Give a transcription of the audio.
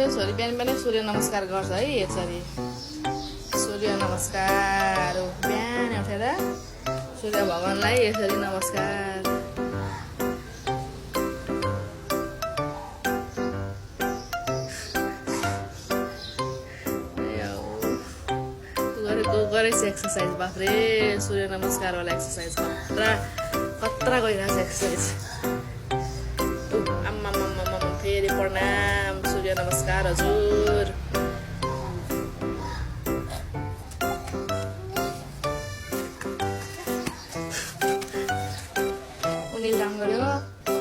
मेरो छोरी बिहान बिहानै सूर्य नमस्कार गर्छ है यसरी सूर्य नमस्कार बिहान उठेर सूर्य भगवानलाई यसरी नमस्कार गरेछ एक्सर्साइज बाफ्रे सूर्य नमस्कार वाला एक्सर्साइज खतरा गरिरहेछ एक्सर्साइज आम्मा फेरि प्रणाम सूर्य नमस्कार हजुर उनी काम गर्यो